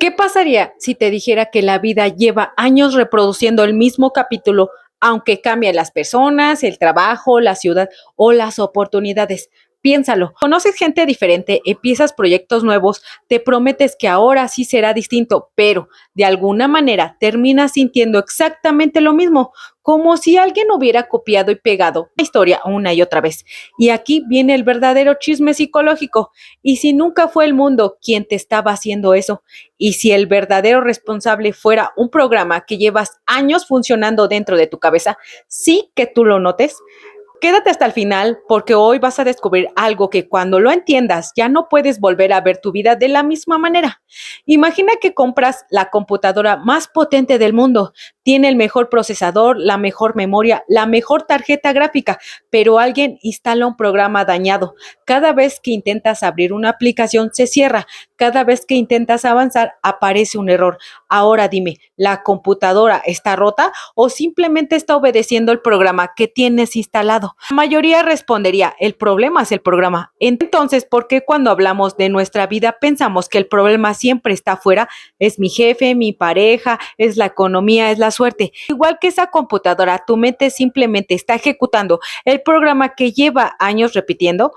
¿Qué pasaría si te dijera que la vida lleva años reproduciendo el mismo capítulo, aunque cambien las personas, el trabajo, la ciudad o las oportunidades? Piénsalo, conoces gente diferente, empiezas proyectos nuevos, te prometes que ahora sí será distinto, pero de alguna manera terminas sintiendo exactamente lo mismo, como si alguien hubiera copiado y pegado la historia una y otra vez. Y aquí viene el verdadero chisme psicológico. ¿Y si nunca fue el mundo quien te estaba haciendo eso? Y si el verdadero responsable fuera un programa que llevas años funcionando dentro de tu cabeza, sí que tú lo notes. Quédate hasta el final porque hoy vas a descubrir algo que cuando lo entiendas ya no puedes volver a ver tu vida de la misma manera. Imagina que compras la computadora más potente del mundo, tiene el mejor procesador, la mejor memoria, la mejor tarjeta gráfica, pero alguien instala un programa dañado. Cada vez que intentas abrir una aplicación se cierra, cada vez que intentas avanzar aparece un error. Ahora dime, ¿la computadora está rota o simplemente está obedeciendo el programa que tienes instalado? La mayoría respondería, el problema es el programa. Entonces, ¿por qué cuando hablamos de nuestra vida pensamos que el problema siempre está afuera? Es mi jefe, mi pareja, es la economía, es la suerte. Igual que esa computadora, tu mente simplemente está ejecutando el programa que lleva años repitiendo.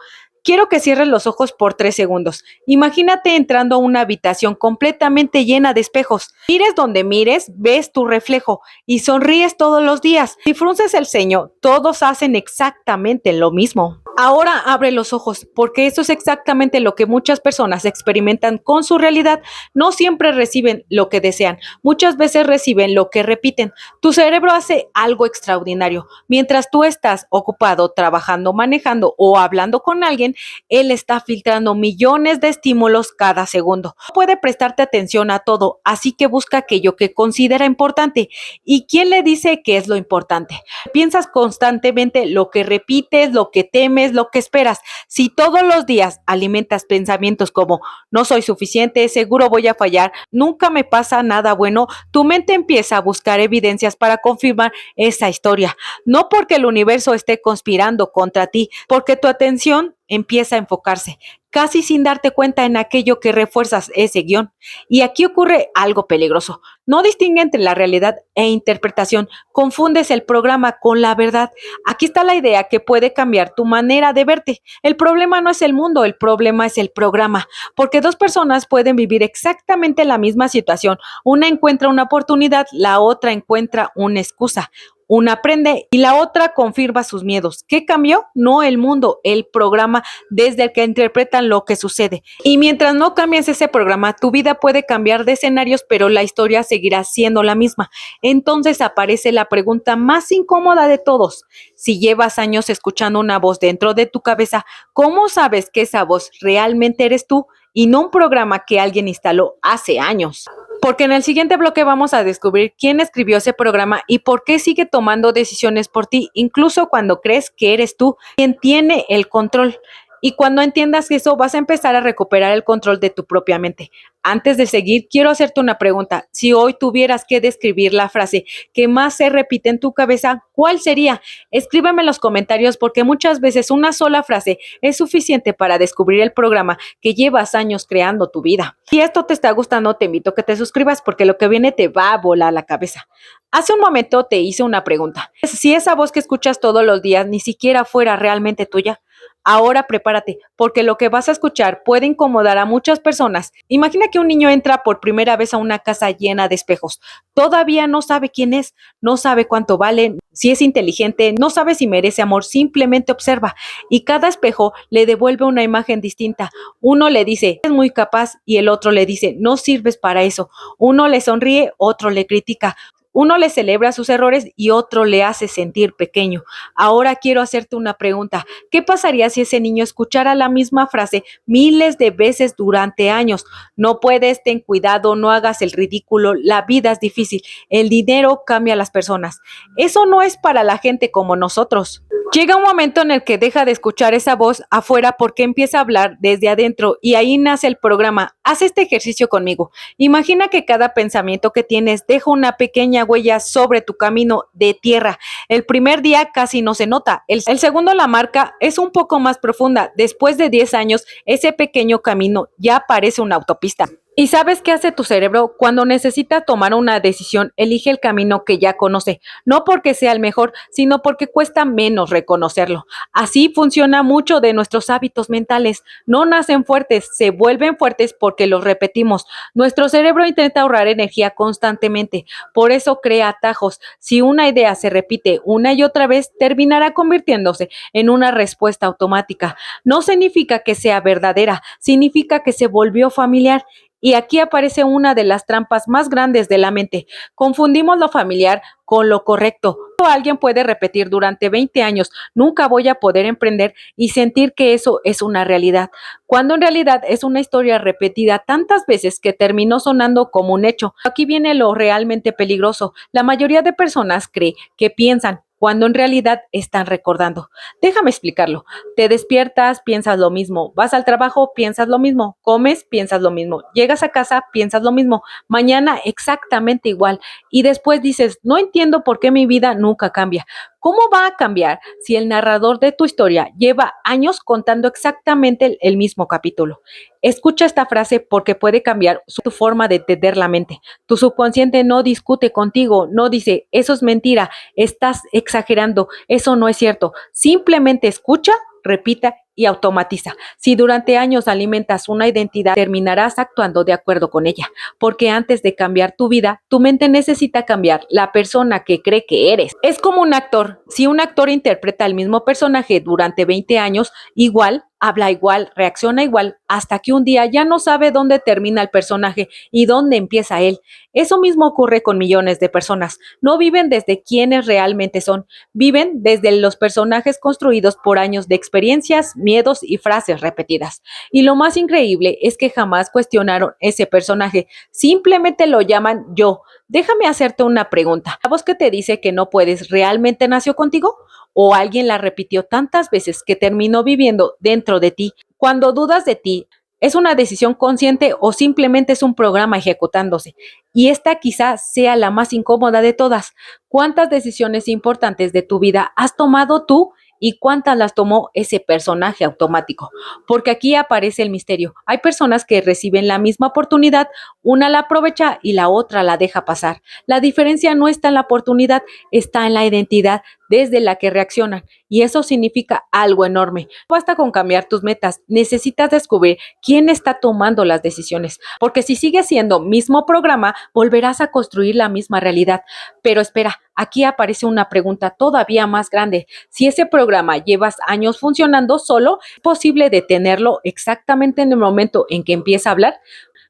Quiero que cierres los ojos por 3 segundos. Imagínate entrando a una habitación completamente llena de espejos. Mires donde mires, ves tu reflejo y sonríes todos los días. Si frunces el ceño, todos hacen exactamente lo mismo. Ahora abre los ojos, porque eso es exactamente lo que muchas personas experimentan con su realidad. No siempre reciben lo que desean, muchas veces reciben lo que repiten. Tu cerebro hace algo extraordinario. Mientras tú estás ocupado trabajando, manejando o hablando con alguien, él está filtrando millones de estímulos cada segundo. No puede prestarte atención a todo, así que busca aquello que considera importante. ¿Y quién le dice qué es lo importante? Piensas constantemente lo que repites, lo que temes, lo que esperas. Si todos los días alimentas pensamientos como no soy suficiente, seguro voy a fallar, nunca me pasa nada bueno, tu mente empieza a buscar evidencias para confirmar esa historia. No porque el universo esté conspirando contra ti, porque tu atención empieza a enfocarse, casi sin darte cuenta en aquello que refuerzas ese guión. Y aquí ocurre algo peligroso. No distingue entre la realidad e interpretación, confundes el programa con la verdad. Aquí está la idea que puede cambiar tu manera de verte. El problema no es el mundo, el problema es el programa, porque dos personas pueden vivir exactamente la misma situación. Una encuentra una oportunidad, la otra encuentra una excusa. Una aprende y la otra confirma sus miedos. ¿Qué cambió? No el mundo, el programa desde el que interpretan lo que sucede. Y mientras no cambies ese programa, tu vida puede cambiar de escenarios, pero la historia seguirá siendo la misma. Entonces aparece la pregunta más incómoda de todos. Si llevas años escuchando una voz dentro de tu cabeza, ¿cómo sabes que esa voz realmente eres tú y no un programa que alguien instaló hace años? Porque en el siguiente bloque vamos a descubrir quién escribió ese programa y por qué sigue tomando decisiones por ti, incluso cuando crees que eres tú quien tiene el control. Y cuando entiendas eso, vas a empezar a recuperar el control de tu propia mente. Antes de seguir, quiero hacerte una pregunta. Si hoy tuvieras que describir la frase que más se repite en tu cabeza, ¿cuál sería? Escríbeme en los comentarios porque muchas veces una sola frase es suficiente para descubrir el programa que llevas años creando tu vida. Si esto te está gustando, te invito a que te suscribas porque lo que viene te va a volar la cabeza. Hace un momento te hice una pregunta. Si esa voz que escuchas todos los días ni siquiera fuera realmente tuya, ahora prepárate, porque lo que vas a escuchar puede incomodar a muchas personas. Imagina que un niño entra por primera vez a una casa llena de espejos. Todavía no sabe quién es, no sabe cuánto vale, si es inteligente, no sabe si merece amor, simplemente observa. Y cada espejo le devuelve una imagen distinta. Uno le dice, es muy capaz, y el otro le dice, no sirves para eso. Uno le sonríe, otro le critica. Uno le celebra sus errores y otro le hace sentir pequeño. Ahora quiero hacerte una pregunta. ¿Qué pasaría si ese niño escuchara la misma frase miles de veces durante años? No puedes, ten cuidado, no hagas el ridículo, la vida es difícil, el dinero cambia a las personas. Eso no es para la gente como nosotros. Llega un momento en el que deja de escuchar esa voz afuera porque empieza a hablar desde adentro y ahí nace el programa. Haz este ejercicio conmigo. Imagina que cada pensamiento que tienes deja una pequeña huella sobre tu camino de tierra. El primer día casi no se nota. El segundo la marca es un poco más profunda. Después de 10 años, ese pequeño camino ya parece una autopista. ¿Y sabes qué hace tu cerebro? Cuando necesita tomar una decisión, elige el camino que ya conoce, no porque sea el mejor, sino porque cuesta menos reconocerlo. Así funciona mucho de nuestros hábitos mentales. No nacen fuertes, se vuelven fuertes porque los repetimos. Nuestro cerebro intenta ahorrar energía constantemente, por eso crea atajos. Si una idea se repite una y otra vez, terminará convirtiéndose en una respuesta automática. No significa que sea verdadera, significa que se volvió familiar. Y aquí aparece una de las trampas más grandes de la mente. Confundimos lo familiar con lo correcto. Alguien puede repetir durante 20 años, nunca voy a poder emprender y sentir que eso es una realidad, cuando en realidad es una historia repetida tantas veces que terminó sonando como un hecho. Aquí viene lo realmente peligroso. La mayoría de personas cree que piensan cuando en realidad están recordando. Déjame explicarlo. Te despiertas, piensas lo mismo, vas al trabajo, piensas lo mismo, comes, piensas lo mismo, llegas a casa, piensas lo mismo, mañana exactamente igual y después dices, no entiendo por qué mi vida nunca cambia. ¿Cómo va a cambiar si el narrador de tu historia lleva años contando exactamente el mismo capítulo? Escucha esta frase porque puede cambiar tu forma de entender la mente. Tu subconsciente no discute contigo, no dice, eso es mentira, estás exagerando, eso no es cierto. Simplemente escucha, repita y automatiza. Si durante años alimentas una identidad, terminarás actuando de acuerdo con ella, porque antes de cambiar tu vida, tu mente necesita cambiar la persona que cree que eres. Es como un actor. Si un actor interpreta el mismo personaje durante 20 años, igual, habla igual, reacciona igual, hasta que un día ya no sabe dónde termina el personaje y dónde empieza él. Eso mismo ocurre con millones de personas. No viven desde quienes realmente son, viven desde los personajes construidos por años de experiencias, miedos y frases repetidas. Y lo más increíble es que jamás cuestionaron ese personaje, simplemente lo llaman yo. Déjame hacerte una pregunta. ¿La voz que te dice que no puedes realmente nació contigo? ¿O alguien la repitió tantas veces que terminó viviendo dentro de ti? Cuando dudas de ti, ¿es una decisión consciente o simplemente es un programa ejecutándose? Y esta quizás sea la más incómoda de todas. ¿Cuántas decisiones importantes de tu vida has tomado tú y cuántas las tomó ese personaje automático? Porque aquí aparece el misterio. Hay personas que reciben la misma oportunidad, una la aprovecha y la otra la deja pasar. La diferencia no está en la oportunidad, está en la identidad desde la que reaccionan y eso significa algo enorme. No basta con cambiar tus metas, necesitas descubrir quién está tomando las decisiones, porque si sigues siendo mismo programa, volverás a construir la misma realidad. Pero espera, aquí aparece una pregunta todavía más grande. Si ese programa llevas años funcionando solo, ¿es posible detenerlo exactamente en el momento en que empieza a hablar?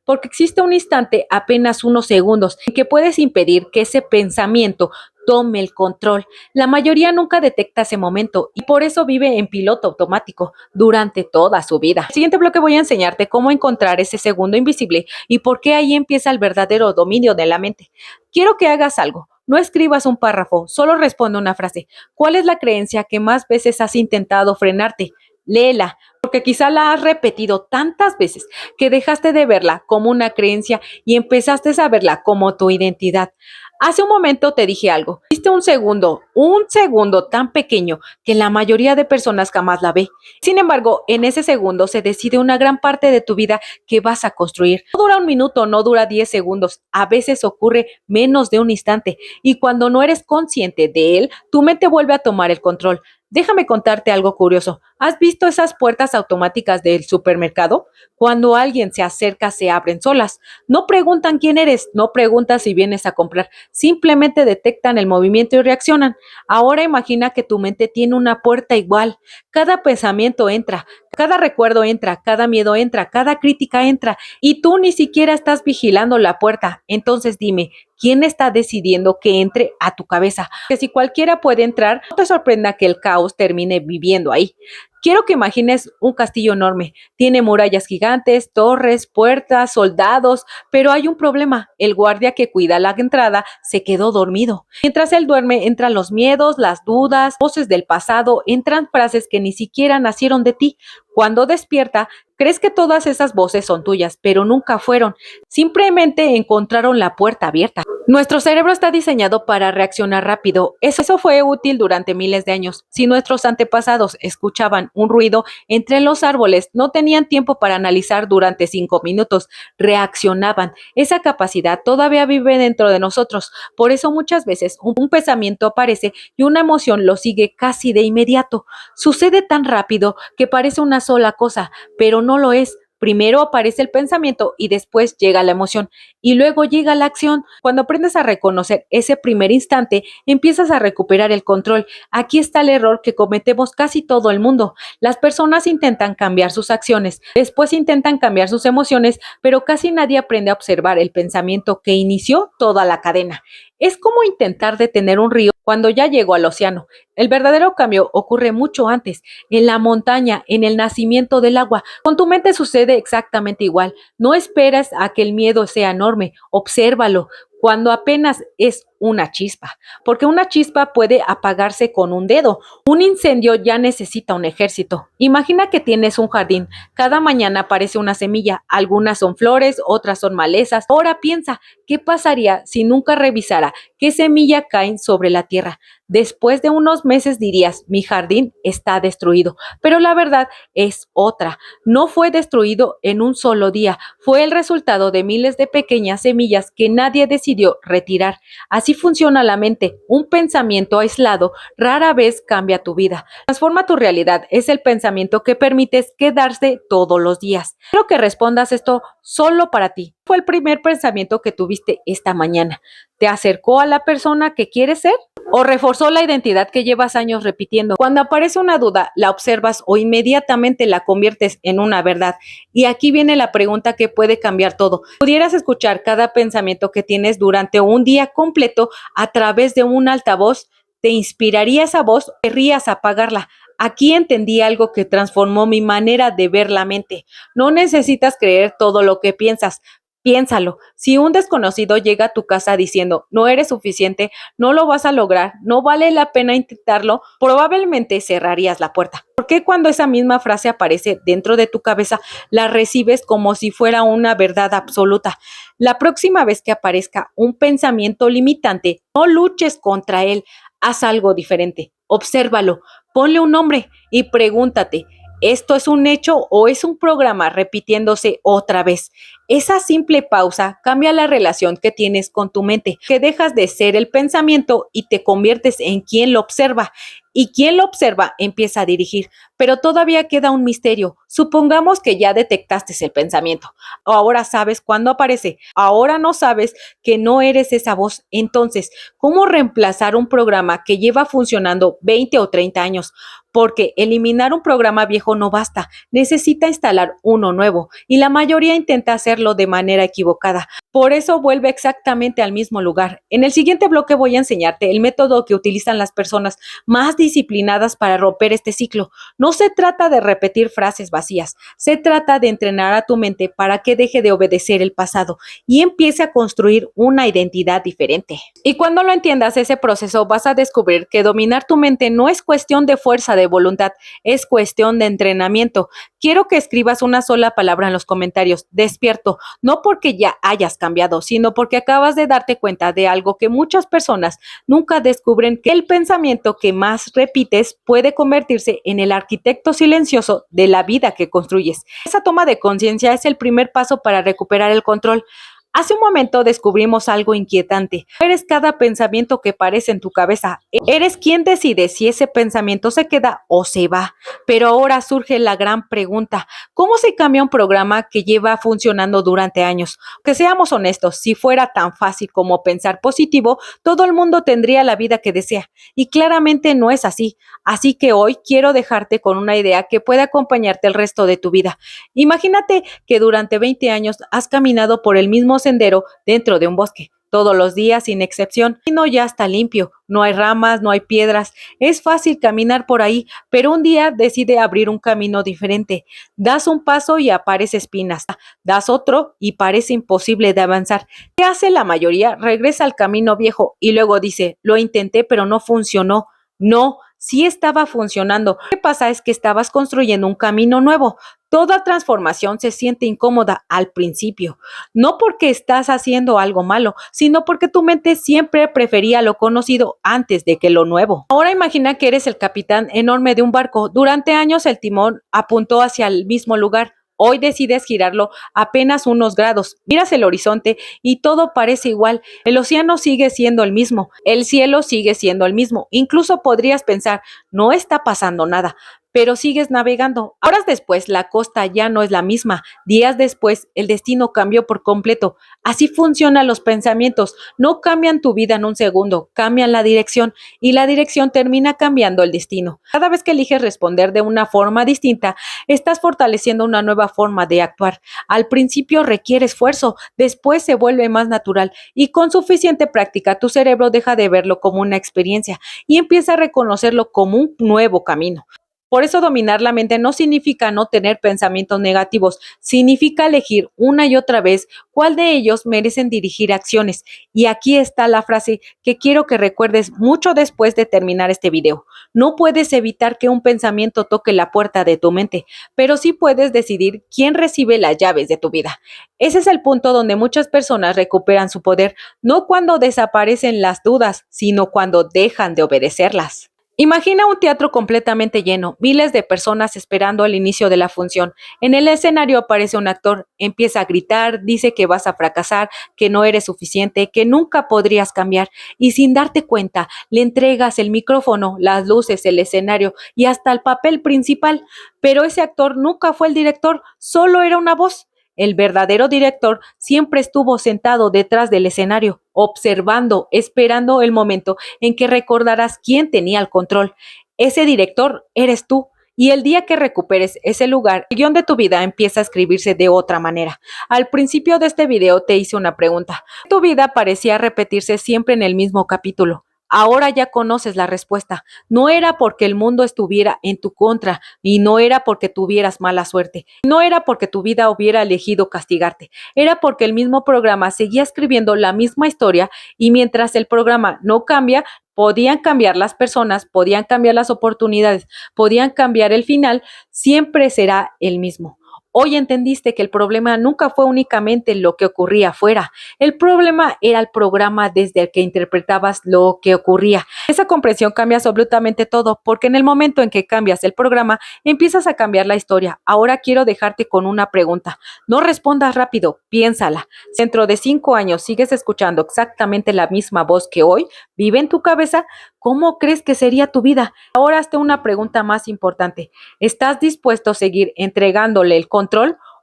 Porque existe un instante, apenas unos segundos, en que puedes impedir que ese pensamiento tome el control. La mayoría nunca detecta ese momento y por eso vive en piloto automático durante toda su vida. En el siguiente bloque voy a enseñarte cómo encontrar ese segundo invisible y por qué ahí empieza el verdadero dominio de la mente. Quiero que hagas algo. No escribas un párrafo, solo responde una frase. ¿Cuál es la creencia que más veces has intentado frenarte? Léela, porque quizá la has repetido tantas veces que dejaste de verla como una creencia y empezaste a verla como tu identidad. Hace un momento te dije algo. Viste un segundo tan pequeño que la mayoría de personas jamás la ve. Sin embargo, en ese segundo se decide una gran parte de tu vida que vas a construir. No dura un minuto, no dura 10 segundos. A veces ocurre menos de un instante y cuando no eres consciente de él, tu mente vuelve a tomar el control. Déjame contarte algo curioso. ¿Has visto esas puertas automáticas del supermercado? Cuando alguien se acerca, se abren solas. No preguntan quién eres, no preguntan si vienes a comprar, simplemente detectan el movimiento y reaccionan. Ahora imagina que tu mente tiene una puerta igual. Cada pensamiento entra, cada recuerdo entra, cada miedo entra, cada crítica entra y tú ni siquiera estás vigilando la puerta. Entonces dime, ¿quién está decidiendo que entre a tu cabeza? Que si cualquiera puede entrar, no te sorprenda que el caos termine viviendo ahí. Quiero que imagines un castillo enorme. Tiene murallas gigantes, torres, puertas, soldados, pero hay un problema. El guardia que cuida la entrada se quedó dormido. Mientras él duerme, entran los miedos, las dudas, voces del pasado, entran frases que ni siquiera nacieron de ti. Cuando despierta, crees que todas esas voces son tuyas, pero nunca fueron. Simplemente encontraron la puerta abierta. Nuestro cerebro está diseñado para reaccionar rápido. Eso fue útil durante miles de años. Si nuestros antepasados escuchaban un ruido entre los árboles, no tenían tiempo para analizar durante 5 minutos. Reaccionaban. Esa capacidad todavía vive dentro de nosotros. Por eso muchas veces un pensamiento aparece y una emoción lo sigue casi de inmediato. Sucede tan rápido que parece una sola cosa, pero no lo es. Primero aparece el pensamiento y después llega la emoción y luego llega la acción. Cuando aprendes a reconocer ese primer instante, empiezas a recuperar el control. Aquí está el error que cometemos casi todo el mundo. Las personas intentan cambiar sus acciones, después intentan cambiar sus emociones, pero casi nadie aprende a observar el pensamiento que inició toda la cadena. Es como intentar detener un río cuando ya llegó al océano. El verdadero cambio ocurre mucho antes, en la montaña, en el nacimiento del agua. Con tu mente sucede exactamente igual. No esperas a que el miedo sea enorme, obsérvalo cuando apenas es una chispa, porque una chispa puede apagarse con un dedo. Un incendio ya necesita un ejército. Imagina que tienes un jardín. Cada mañana aparece una semilla. Algunas son flores, otras son malezas. Ahora piensa, ¿qué pasaría si nunca revisara qué semilla cae sobre la tierra? Después de unos meses dirías, mi jardín está destruido, pero la verdad es otra. No fue destruido en un solo día, fue el resultado de miles de pequeñas semillas que nadie decidió retirar. Así funciona la mente. Un pensamiento aislado rara vez cambia tu vida. Transforma tu realidad. Es el pensamiento que permites quedarse todos los días. Quiero que respondas esto solo para ti. ¿Fue el primer pensamiento que tuviste esta mañana? ¿Te acercó a la persona que quieres ser? ¿O reforzó la identidad que llevas años repitiendo? Cuando aparece una duda, la observas o inmediatamente la conviertes en una verdad. Y aquí viene la pregunta que puede cambiar todo. ¿Pudieras escuchar cada pensamiento que tienes durante un día completo a través de un altavoz? ¿Te inspiraría esa voz? ¿Querrías apagarla? Aquí entendí algo que transformó mi manera de ver la mente. No necesitas creer todo lo que piensas. Piénsalo, si un desconocido llega a tu casa diciendo no eres suficiente, no lo vas a lograr, no vale la pena intentarlo, probablemente cerrarías la puerta. ¿Por qué cuando esa misma frase aparece dentro de tu cabeza, la recibes como si fuera una verdad absoluta? La próxima vez que aparezca un pensamiento limitante, no luches contra él, haz algo diferente, obsérvalo, ponle un nombre y pregúntate, ¿esto es un hecho o es un programa repitiéndose otra vez? Esa simple pausa cambia la relación que tienes con tu mente, que dejas de ser el pensamiento y te conviertes en quien lo observa. Y quien lo observa empieza a dirigir, pero todavía queda un misterio. Supongamos que ya detectaste el pensamiento. Ahora sabes cuándo aparece. Ahora no sabes que no eres esa voz. Entonces, ¿cómo reemplazar un programa que lleva funcionando 20 o 30 años? Porque eliminar un programa viejo no basta. Necesita instalar uno nuevo y la mayoría intenta hacerlo de manera equivocada. Por eso vuelve exactamente al mismo lugar. En el siguiente bloque voy a enseñarte el método que utilizan las personas más disciplinadas para romper este ciclo. No se trata de repetir frases vacías, se trata de entrenar a tu mente para que deje de obedecer el pasado y empiece a construir una identidad diferente. Y cuando lo entiendas ese proceso vas a descubrir que dominar tu mente no es cuestión de fuerza de voluntad, es cuestión de entrenamiento. Quiero que escribas una sola palabra en los comentarios, despierto, no porque ya hayas cambiado, sino porque acabas de darte cuenta de algo que muchas personas nunca descubren, que el pensamiento que más repites puede convertirse en el arquitecto silencioso de la vida que construyes. Esa toma de conciencia es el primer paso para recuperar el control. Hace un momento descubrimos algo inquietante. Eres cada pensamiento que aparece en tu cabeza. Eres quien decide si ese pensamiento se queda o se va. Pero ahora surge la gran pregunta. ¿Cómo se cambia un programa que lleva funcionando durante años? Que seamos honestos, si fuera tan fácil como pensar positivo, todo el mundo tendría la vida que desea. Y claramente no es así. Así que hoy quiero dejarte con una idea que puede acompañarte el resto de tu vida. Imagínate que durante 20 años has caminado por el mismo sendero dentro de un bosque, todos los días sin excepción, y no ya está limpio, no hay ramas, no hay piedras, es fácil caminar por ahí, pero un día decide abrir un camino diferente, das un paso y aparece espinas, das otro y parece imposible de avanzar. ¿Qué hace la mayoría? Regresa al camino viejo y luego dice, lo intenté pero no funcionó. No, sí estaba funcionando. Lo que pasa es que estabas construyendo un camino nuevo. Toda transformación se siente incómoda al principio, no porque estás haciendo algo malo, sino porque tu mente siempre prefería lo conocido antes de que lo nuevo. Ahora imagina que eres el capitán enorme de un barco. Durante años el timón apuntó hacia el mismo lugar. Hoy decides girarlo apenas unos grados. Miras el horizonte y todo parece igual. El océano sigue siendo el mismo. El cielo sigue siendo el mismo. Incluso podrías pensar, no está pasando nada, pero sigues navegando. Horas después, la costa ya no es la misma. Días después, el destino cambió por completo. Así funcionan los pensamientos. No cambian tu vida en un segundo, cambian la dirección y la dirección termina cambiando el destino. Cada vez que eliges responder de una forma distinta, estás fortaleciendo una nueva forma de actuar. Al principio requiere esfuerzo, después se vuelve más natural y con suficiente práctica tu cerebro deja de verlo como una experiencia y empieza a reconocerlo como un nuevo camino. Por eso dominar la mente no significa no tener pensamientos negativos, significa elegir una y otra vez cuál de ellos merecen dirigir acciones. Y aquí está la frase que quiero que recuerdes mucho después de terminar este video. No puedes evitar que un pensamiento toque la puerta de tu mente, pero sí puedes decidir quién recibe las llaves de tu vida. Ese es el punto donde muchas personas recuperan su poder, no cuando desaparecen las dudas, sino cuando dejan de obedecerlas. Imagina un teatro completamente lleno, miles de personas esperando el inicio de la función. En el escenario aparece un actor, empieza a gritar, dice que vas a fracasar, que no eres suficiente, que nunca podrías cambiar y sin darte cuenta le entregas el micrófono, las luces, el escenario y hasta el papel principal. Pero ese actor nunca fue el director, solo era una voz. El verdadero director siempre estuvo sentado detrás del escenario, observando, esperando el momento en que recordarás quién tenía el control. Ese director eres tú. Y el día que recuperes ese lugar, el guión de tu vida empieza a escribirse de otra manera. Al principio de este video te hice una pregunta. Tu vida parecía repetirse siempre en el mismo capítulo. Ahora ya conoces la respuesta. No era porque el mundo estuviera en tu contra y no era porque tuvieras mala suerte. No era porque tu vida hubiera elegido castigarte. Era porque el mismo programa seguía escribiendo la misma historia y mientras el programa no cambia, podían cambiar las personas, podían cambiar las oportunidades, podían cambiar el final, siempre será el mismo. Hoy entendiste que el problema nunca fue únicamente lo que ocurría afuera. El problema era el programa desde el que interpretabas lo que ocurría. Esa comprensión cambia absolutamente todo, porque en el momento en que cambias el programa, empiezas a cambiar la historia. Ahora quiero dejarte con una pregunta. No respondas rápido, piénsala. Si dentro de 5 años sigues escuchando exactamente la misma voz que hoy vive en tu cabeza, ¿cómo crees que sería tu vida? Ahora hazte una pregunta más importante. ¿Estás dispuesto a seguir entregándole el control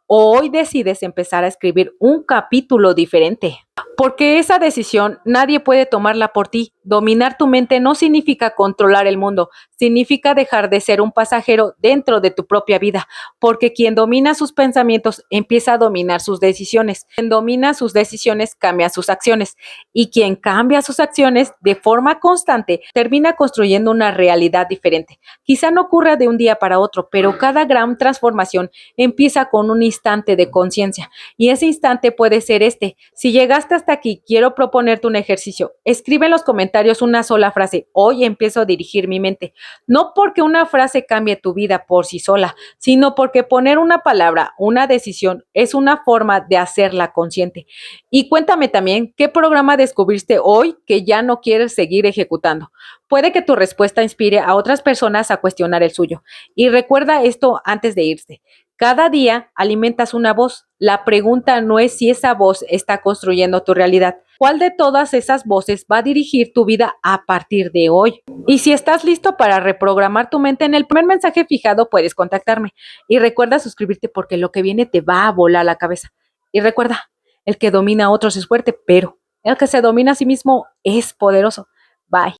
o hoy decides empezar a escribir un capítulo diferente? Porque esa decisión nadie puede tomarla por ti. Dominar tu mente no significa controlar el mundo, significa dejar de ser un pasajero dentro de tu propia vida, porque quien domina sus pensamientos empieza a dominar sus decisiones. Quien domina sus decisiones cambia sus acciones y quien cambia sus acciones de forma constante termina construyendo una realidad diferente. Quizá no ocurra de un día para otro, pero cada gran transformación empieza con un instante de conciencia y ese instante puede ser este. Si llegaste hasta aquí, quiero proponerte un ejercicio. Escribe en los comentarios una sola frase. Hoy empiezo a dirigir mi mente. No porque una frase cambie tu vida por sí sola, sino porque poner una palabra, una decisión, es una forma de hacerla consciente. Y cuéntame también, ¿qué programa descubriste hoy que ya no quieres seguir ejecutando? Puede que tu respuesta inspire a otras personas a cuestionar el suyo. Y recuerda esto antes de irse. Cada día alimentas una voz. La pregunta no es si esa voz está construyendo tu realidad. ¿Cuál de todas esas voces va a dirigir tu vida a partir de hoy? Y si estás listo para reprogramar tu mente, en el primer mensaje fijado puedes contactarme. Y recuerda suscribirte porque lo que viene te va a volar la cabeza. Y recuerda, el que domina a otros es fuerte, pero el que se domina a sí mismo es poderoso. Bye.